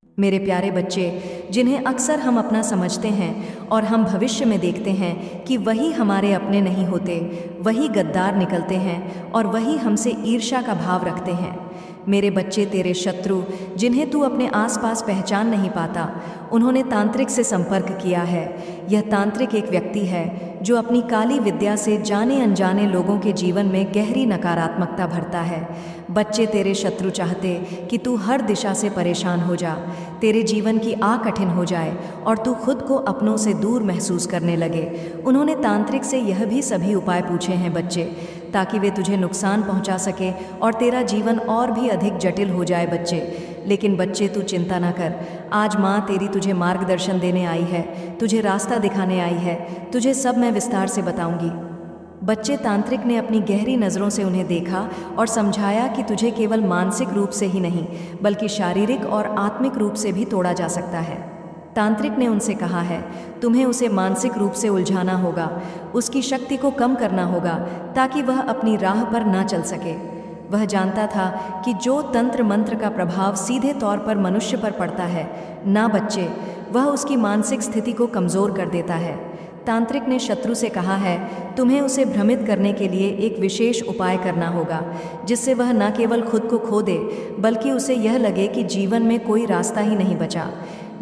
मेरे प्यारे बच्चे, जिन्हें अक्सर हम अपना समझते हैं और हम भविष्य में देखते हैं कि वही हमारे अपने नहीं होते, वही गद्दार निकलते हैं और वही हमसे ईर्ष्या का भाव रखते हैं। मेरे बच्चे, तेरे शत्रु जिन्हें तू अपने आसपास पहचान नहीं पाता, उन्होंने तांत्रिक से संपर्क किया है। यह तांत्रिक एक व्यक्ति है जो अपनी काली विद्या से जाने अनजाने लोगों के जीवन में गहरी नकारात्मकता भरता है। बच्चे, तेरे शत्रु चाहते कि तू हर दिशा से परेशान हो जा, तेरे जीवन की आह कठिन हो जाए और तू खुद को अपनों से दूर महसूस करने लगे। उन्होंने तांत्रिक से यह भी सभी उपाय पूछे हैं बच्चे, ताकि वे तुझे नुकसान पहुंचा सके और तेरा जीवन और भी अधिक जटिल हो जाए बच्चे। लेकिन बच्चे, तू चिंता ना कर, आज माँ तेरी तुझे मार्गदर्शन देने आई है, तुझे रास्ता दिखाने आई है, तुझे सब मैं विस्तार से बताऊंगी। बच्चे, तांत्रिक ने अपनी गहरी नज़रों से उन्हें देखा और समझाया कि तुझे केवल मानसिक रूप से ही नहीं बल्कि शारीरिक और आत्मिक रूप से भी तोड़ा जा सकता है। तांत्रिक ने उनसे कहा है, तुम्हें उसे मानसिक रूप से उलझाना होगा, उसकी शक्ति को कम करना होगा ताकि वह अपनी राह पर ना चल सके। वह जानता था कि जो तंत्र मंत्र का प्रभाव सीधे तौर पर मनुष्य पर पड़ता है ना बच्चे, वह उसकी मानसिक स्थिति को कमज़ोर कर देता है। तांत्रिक ने शत्रु से कहा है, तुम्हें उसे भ्रमित करने के लिए एक विशेष उपाय करना होगा जिससे वह न केवल खुद को खो दे बल्कि उसे यह लगे कि जीवन में कोई रास्ता ही नहीं बचा।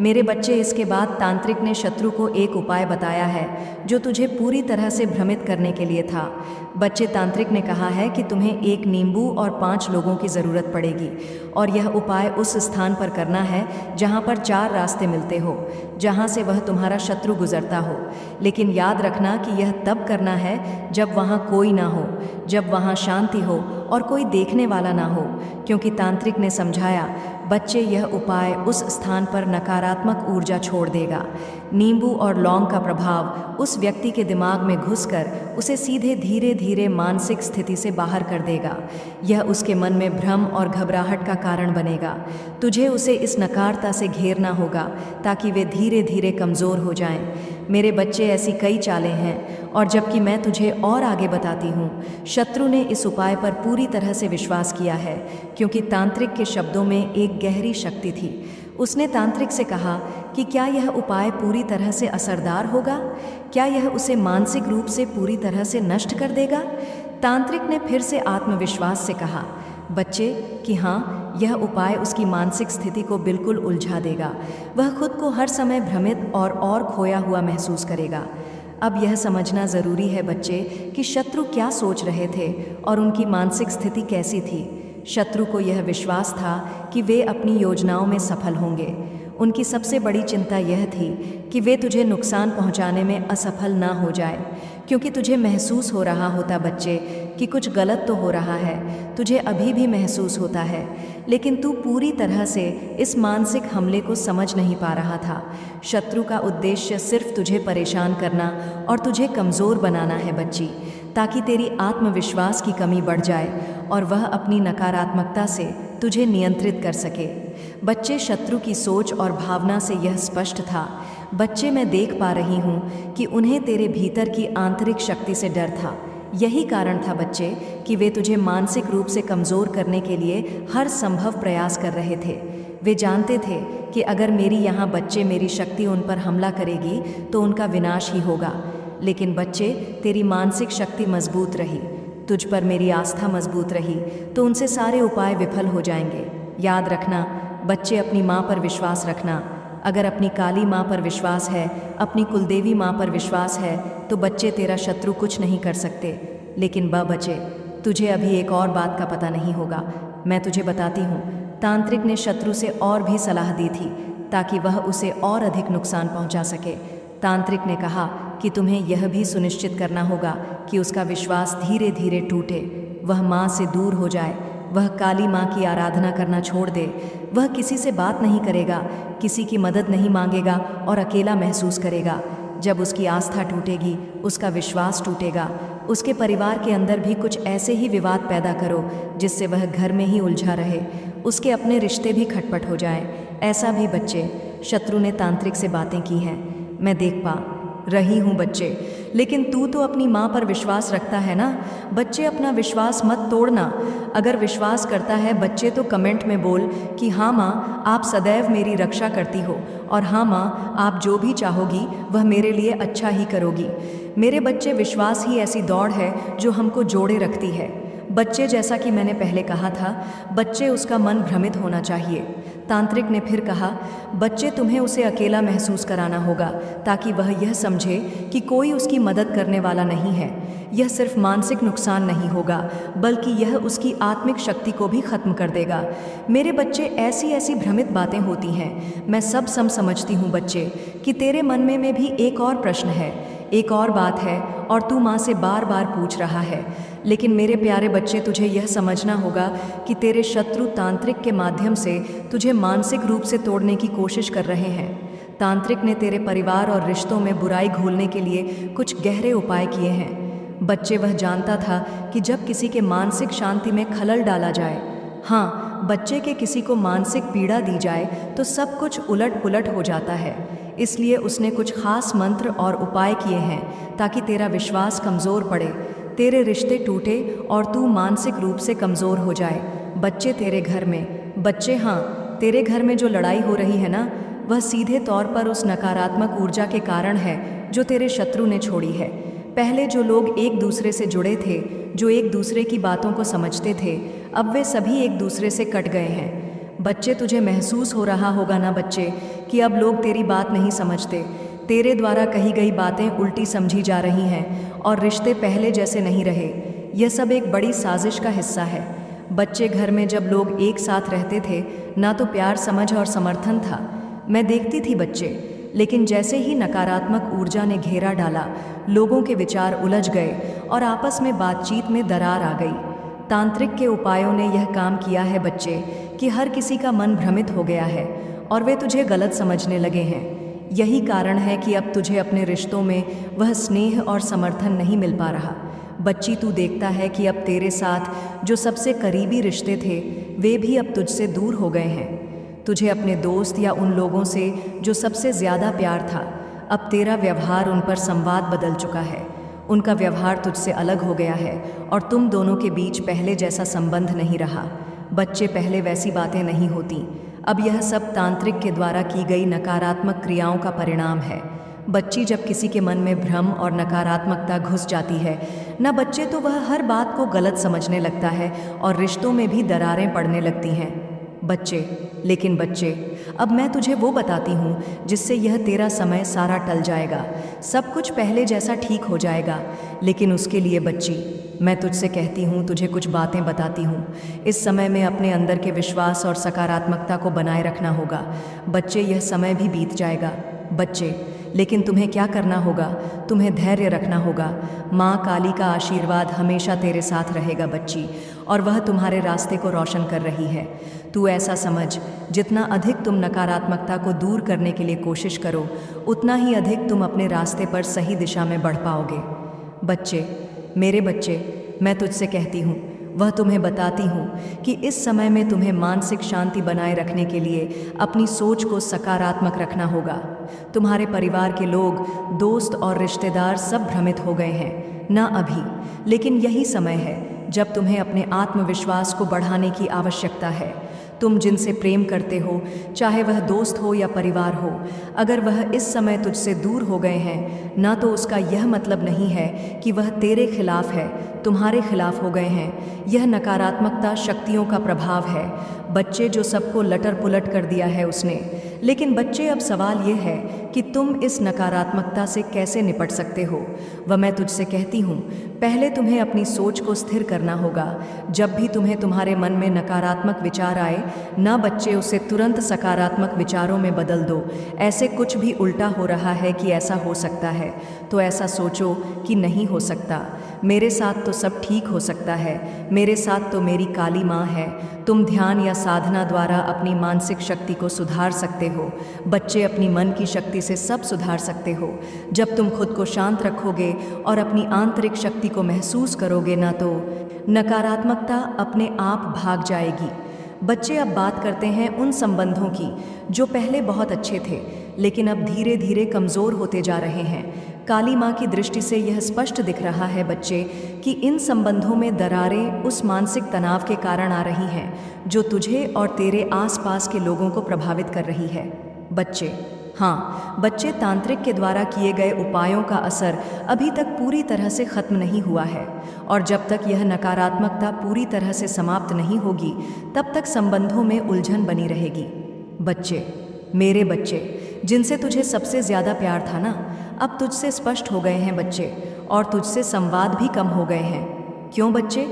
मेरे बच्चे, इसके बाद तांत्रिक ने शत्रु को एक उपाय बताया है जो तुझे पूरी तरह से भ्रमित करने के लिए था। बच्चे, तांत्रिक ने कहा है कि तुम्हें एक नींबू और 5 लोगों की ज़रूरत पड़ेगी और यह उपाय उस स्थान पर करना है जहाँ पर 4 रास्ते मिलते हो, जहाँ से वह तुम्हारा शत्रु गुजरता हो। लेकिन याद रखना कि यह तब करना है जब वहाँ कोई ना हो, जब वहाँ शांति हो और कोई देखने वाला ना हो, क्योंकि तांत्रिक ने समझाया बच्चे, यह उपाय उस स्थान पर नकारात्मक ऊर्जा छोड़ देगा। नींबू और लौंग का प्रभाव उस व्यक्ति के दिमाग में घुसकर उसे सीधे धीरे धीरे मानसिक स्थिति से बाहर कर देगा। यह उसके मन में भ्रम और घबराहट का कारण बनेगा। तुझे उसे इस नकारता से घेरना होगा ताकि वे धीरे धीरे कमज़ोर हो जाएं। मेरे बच्चे, ऐसी कई चालें हैं और जबकि मैं तुझे और आगे बताती हूँ, शत्रु ने इस उपाय पर पूरी तरह से विश्वास किया है क्योंकि तांत्रिक के शब्दों में एक गहरी शक्ति थी। उसने तांत्रिक से कहा कि क्या यह उपाय पूरी तरह से असरदार होगा? क्या यह उसे मानसिक रूप से पूरी तरह से नष्ट कर देगा? तांत्रिक ने फिर से आत्मविश्वास से कहा बच्चे कि हाँ, यह उपाय उसकी मानसिक स्थिति को बिल्कुल उलझा देगा। वह खुद को हर समय भ्रमित और खोया हुआ महसूस करेगा। अब यह समझना ज़रूरी है बच्चे कि शत्रु क्या सोच रहे थे और उनकी मानसिक स्थिति कैसी थी। शत्रु को यह विश्वास था कि वे अपनी योजनाओं में सफल होंगे। उनकी सबसे बड़ी चिंता यह थी कि वे तुझे नुकसान पहुंचाने में असफल ना हो जाए, क्योंकि तुझे महसूस हो रहा होता बच्चे कि कुछ गलत तो हो रहा है, तुझे अभी भी महसूस होता है, लेकिन तू पूरी तरह से इस मानसिक हमले को समझ नहीं पा रहा था। शत्रु का उद्देश्य सिर्फ तुझे परेशान करना और तुझे कमज़ोर बनाना है बच्ची, ताकि तेरी आत्मविश्वास की कमी बढ़ जाए और वह अपनी नकारात्मकता से तुझे नियंत्रित कर सके। बच्चे, शत्रु की सोच और भावना से यह स्पष्ट था। बच्चे, मैं देख पा रही हूँ कि उन्हें तेरे भीतर की आंतरिक शक्ति से डर था। यही कारण था बच्चे कि वे तुझे मानसिक रूप से कमज़ोर करने के लिए हर संभव प्रयास कर रहे थे। वे जानते थे कि अगर मेरी शक्ति उन पर हमला करेगी तो उनका विनाश ही होगा। लेकिन बच्चे, तेरी मानसिक शक्ति मजबूत रही, तुझ पर मेरी आस्था मजबूत रही, तो उनसे सारे उपाय विफल हो जाएंगे। याद रखना बच्चे, अपनी माँ पर विश्वास रखना। अगर अपनी काली माँ पर विश्वास है, अपनी कुलदेवी माँ पर विश्वास है, तो बच्चे, तेरा शत्रु कुछ नहीं कर सकते। लेकिन बच्चे, तुझे अभी एक और बात का पता नहीं होगा, मैं तुझे बताती हूँ। तांत्रिक ने शत्रु से और भी सलाह दी थी ताकि वह उसे और अधिक नुकसान पहुँचा सके। तांत्रिक ने कहा कि तुम्हें यह भी सुनिश्चित करना होगा कि उसका विश्वास धीरे धीरे टूटे, वह माँ से दूर हो जाए, वह काली माँ की आराधना करना छोड़ दे। वह किसी से बात नहीं करेगा, किसी की मदद नहीं मांगेगा और अकेला महसूस करेगा। जब उसकी आस्था टूटेगी, उसका विश्वास टूटेगा। उसके परिवार के अंदर भी कुछ ऐसे ही विवाद पैदा करो जिससे वह घर में ही उलझा रहे, उसके अपने रिश्ते भी खटपट हो जाएं। ऐसा भी बच्चे, शत्रु ने तांत्रिक से बातें की हैं, मैं देख पा रही हूँ बच्चे, लेकिन तू तो अपनी माँ पर विश्वास रखता है ना। बच्चे अपना विश्वास मत तोड़ना। अगर विश्वास करता है बच्चे तो कमेंट में बोल कि हाँ माँ, आप सदैव मेरी रक्षा करती हो, और हाँ माँ, आप जो भी चाहोगी वह मेरे लिए अच्छा ही करोगी। मेरे बच्चे, विश्वास ही ऐसी दौड़ है जो हमको जोड़े रखती है। बच्चे, जैसा कि मैंने पहले कहा था, बच्चे उसका मन भ्रमित होना चाहिए। तांत्रिक ने फिर कहा, बच्चे तुम्हें उसे अकेला महसूस कराना होगा ताकि वह यह समझे कि कोई उसकी मदद करने वाला नहीं है। यह सिर्फ मानसिक नुकसान नहीं होगा बल्कि यह उसकी आत्मिक शक्ति को भी खत्म कर देगा। मेरे बच्चे, ऐसी ऐसी भ्रमित बातें होती हैं, मैं सब समझती हूँ बच्चे, कि तेरे मन में भी एक और प्रश्न है, एक और बात है, और तू माँ से बार बार पूछ रहा है। लेकिन मेरे प्यारे बच्चे, तुझे यह समझना होगा कि तेरे शत्रु तांत्रिक के माध्यम से तुझे मानसिक रूप से तोड़ने की कोशिश कर रहे हैं। तांत्रिक ने तेरे परिवार और रिश्तों में बुराई घोलने के लिए कुछ गहरे उपाय किए हैं। बच्चे, वह जानता था कि जब किसी के मानसिक शांति में खलल डाला जाए, हाँ, बच्चे के किसी को मानसिक पीड़ा दी जाए तो सब कुछ उलट पुलट हो जाता है। इसलिए उसने कुछ खास मंत्र और उपाय किए हैं ताकि तेरा विश्वास कमज़ोर पड़े, तेरे रिश्ते टूटे और तू मानसिक रूप से कमज़ोर हो जाए। बच्चे, तेरे घर में, बच्चे, हाँ, तेरे घर में जो लड़ाई हो रही है ना, वह सीधे तौर पर उस नकारात्मक ऊर्जा के कारण है जो तेरे शत्रु ने छोड़ी है। पहले जो लोग एक दूसरे से जुड़े थे, जो एक दूसरे की बातों को समझते थे, अब वे सभी एक दूसरे से कट गए हैं। बच्चे, तुझे महसूस हो रहा होगा ना बच्चे, कि अब लोग तेरी बात नहीं समझते, तेरे द्वारा कही गई बातें उल्टी समझी जा रही हैं और रिश्ते पहले जैसे नहीं रहे। यह सब एक बड़ी साजिश का हिस्सा है। बच्चे, घर में जब लोग एक साथ रहते थे, ना तो प्यार, समझ और समर्थन था। मैं देखती थी बच्चे, लेकिन जैसे ही नकारात्मक ऊर्जा ने घेरा डाला, लोगों के विचार उलझ गए और आपस में बातचीत में दरार आ गई। तांत्रिक के उपायों ने यह काम किया है बच्चे, कि हर किसी का मन भ्रमित हो गया है और वे तुझे गलत समझने लगे हैं। यही कारण है कि अब तुझे अपने रिश्तों में वह स्नेह और समर्थन नहीं मिल पा रहा। बच्ची, तू देखता है कि अब तेरे साथ जो सबसे करीबी रिश्ते थे, वे भी अब तुझसे दूर हो गए हैं। तुझे अपने दोस्त या उन लोगों से जो सबसे ज़्यादा प्यार था, अब तेरा व्यवहार उन पर संवाद बदल चुका है। उनका व्यवहार तुझसे अलग हो गया है और तुम दोनों के बीच पहले जैसा संबंध नहीं रहा। बच्चे, पहले वैसी बातें नहीं होती। अब यह सब तांत्रिक के द्वारा की गई नकारात्मक क्रियाओं का परिणाम है। बच्ची, जब किसी के मन में भ्रम और नकारात्मकता घुस जाती है न बच्चे, तो वह हर बात को गलत समझने लगता है और रिश्तों में भी दरारें पड़ने लगती हैं। बच्चे, लेकिन बच्चे, अब मैं तुझे वो बताती हूँ जिससे यह तेरा समय सारा टल जाएगा, सब कुछ पहले जैसा ठीक हो जाएगा। लेकिन उसके लिए बच्ची, मैं तुझसे कहती हूँ, तुझे कुछ बातें बताती हूँ। इस समय में अपने अंदर के विश्वास और सकारात्मकता को बनाए रखना होगा। बच्चे, यह समय भी बीत जाएगा बच्चे, लेकिन तुम्हें क्या करना होगा? तुम्हें धैर्य रखना होगा। माँ काली का आशीर्वाद हमेशा तेरे साथ रहेगा बच्ची, और वह तुम्हारे रास्ते को रोशन कर रही है। तू ऐसा समझ, जितना अधिक तुम नकारात्मकता को दूर करने के लिए कोशिश करो, उतना ही अधिक तुम अपने रास्ते पर सही दिशा में बढ़ पाओगे। बच्चे, मेरे बच्चे, मैं तुझसे कहती हूँ, वह तुम्हें बताती हूँ कि इस समय में तुम्हें मानसिक शांति बनाए रखने के लिए अपनी सोच को सकारात्मक रखना होगा। तुम्हारे परिवार के लोग, दोस्त और रिश्तेदार सब भ्रमित हो गए हैं ना अभी, लेकिन यही समय है जब तुम्हें अपने आत्मविश्वास को बढ़ाने की आवश्यकता है। तुम जिनसे प्रेम करते हो, चाहे वह दोस्त हो या परिवार हो, अगर वह इस समय तुझसे दूर हो गए हैं ना, तो उसका यह मतलब नहीं है कि वह तेरे खिलाफ है, तुम्हारे खिलाफ हो गए हैं। यह नकारात्मकता शक्तियों का प्रभाव है बच्चे, जो सबको लटर पुलट कर दिया है उसने। लेकिन बच्चे, अब सवाल यह है कि तुम इस नकारात्मकता से कैसे निपट सकते हो। वह मैं तुझसे कहती हूँ, पहले तुम्हें अपनी सोच को स्थिर करना होगा। जब भी तुम्हें तुम्हारे मन में नकारात्मक विचार आए ना बच्चे, उसे तुरंत सकारात्मक विचारों में बदल दो। ऐसे कुछ भी उल्टा हो रहा है कि ऐसा हो सकता है, तो ऐसा सोचो कि नहीं हो सकता, मेरे साथ तो सब ठीक हो सकता है, मेरे साथ तो मेरी काली माँ है। तुम ध्यान या साधना द्वारा अपनी मानसिक शक्ति को सुधार सकते हो बच्चे, अपनी मन की शक्ति से सब सुधार सकते हो। जब तुम खुद को शांत रखोगे और अपनी आंतरिक शक्ति को महसूस करोगे ना, तो नकारात्मकता अपने आप भाग जाएगी। बच्चे, अब बात करते हैं उन संबंधों की जो पहले बहुत अच्छे थे, लेकिन अब धीरे धीरे कमज़ोर होते जा रहे हैं। काली माँ की दृष्टि से यह स्पष्ट दिख रहा है बच्चे कि इन संबंधों में दरारें उस मानसिक तनाव के कारण आ रही हैं जो तुझे और तेरे आसपास के लोगों को प्रभावित कर रही है। बच्चे, हाँ बच्चे, तांत्रिक के द्वारा किए गए उपायों का असर अभी तक पूरी तरह से खत्म नहीं हुआ है और जब तक यह नकारात्मकता पूरी तरह से समाप्त नहीं होगी तब तक संबंधों में उलझन बनी रहेगी। बच्चे, मेरे बच्चे, जिनसे तुझे सबसे ज़्यादा प्यार था ना, अब तुझसे स्पष्ट हो गए हैं बच्चे, और तुझसे संवाद भी कम हो गए हैं। क्यों बच्चे?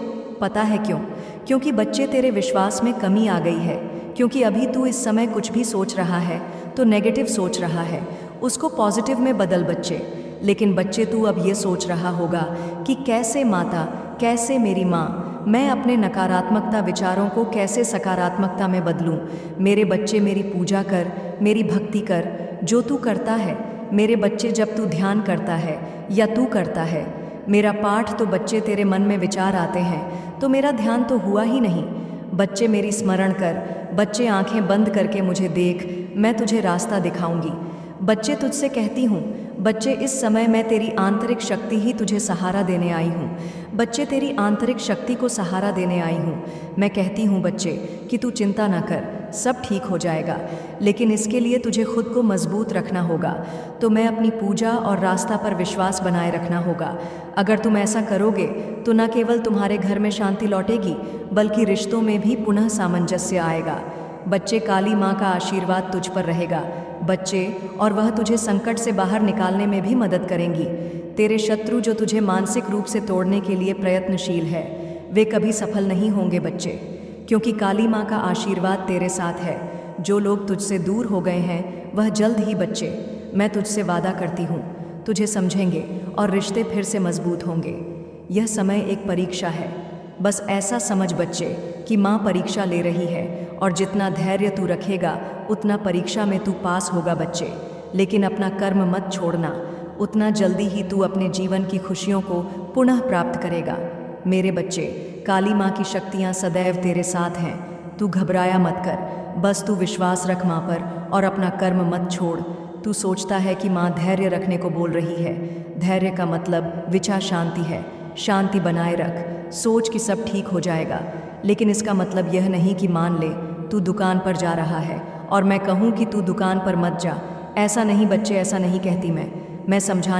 पता है क्यों? क्योंकि बच्चे तेरे विश्वास में कमी आ गई है। क्योंकि अभी तू इस समय कुछ भी सोच रहा है तो नेगेटिव सोच रहा है, उसको पॉजिटिव में बदल बच्चे। लेकिन बच्चे, तू अब ये सोच रहा होगा कि कैसे माता, कैसे मेरी माँ, मैं अपने नकारात्मकता विचारों को कैसे सकारात्मकता में बदलूं। मेरे बच्चे, मेरी पूजा कर, मेरी भक्ति कर, जो तू करता है। मेरे बच्चे, जब तू ध्यान करता है या तू करता है मेरा पाठ, तो बच्चे तेरे मन में विचार आते हैं तो मेरा ध्यान तो हुआ ही नहीं। बच्चे, मेरी स्मरण कर। बच्चे, आंखें बंद करके मुझे देख, मैं तुझे रास्ता दिखाऊंगी। बच्चे, तुझसे कहती हूँ बच्चे, इस समय मैं तेरी आंतरिक शक्ति ही तुझे सहारा देने आई हूँ। बच्चे, तेरी आंतरिक शक्ति को सहारा देने आई हूँ। मैं कहती हूँ बच्चे कि तू चिंता ना कर, सब ठीक हो जाएगा, लेकिन इसके लिए तुझे खुद को मजबूत रखना होगा। तो मैं अपनी पूजा और रास्ता पर विश्वास बनाए रखना होगा। अगर तुम ऐसा करोगे तो न केवल तुम्हारे घर में शांति लौटेगी बल्कि रिश्तों में भी पुनः सामंजस्य आएगा। बच्चे, काली माँ का आशीर्वाद तुझ पर रहेगा बच्चे, और वह तुझे संकट से बाहर निकालने में भी मदद करेंगी। तेरे शत्रु जो तुझे मानसिक रूप से तोड़ने के लिए प्रयत्नशील है, वे कभी सफल नहीं होंगे बच्चे, क्योंकि काली माँ का आशीर्वाद तेरे साथ है। जो लोग तुझसे दूर हो गए हैं वह जल्द ही बच्चे, मैं तुझसे वादा करती हूँ, तुझे समझेंगे और रिश्ते फिर से मजबूत होंगे। यह समय एक परीक्षा है, बस ऐसा समझ बच्चे कि माँ परीक्षा ले रही है और जितना धैर्य तू रखेगा उतना परीक्षा में तू पास होगा बच्चे। लेकिन अपना कर्म मत छोड़ना, उतना जल्दी ही तू अपने जीवन की खुशियों को पुनः प्राप्त करेगा। मेरे बच्चे, काली माँ की शक्तियाँ सदैव तेरे साथ हैं। तू घबराया मत कर, बस तू विश्वास रख माँ पर और अपना कर्म मत छोड़। तू सोचता है कि माँ धैर्य रखने को बोल रही है। धैर्य का मतलब विचा शांति है। शांति बनाए रख, सोच कि सब ठीक हो जाएगा, लेकिन इसका मतलब यह नहीं कि मान ले तू दुकान पर जा रहा है और मैं कहूँ कि तू दुकान पर मत जा। ऐसा नहीं बच्चे, ऐसा नहीं कहती मैं समझाने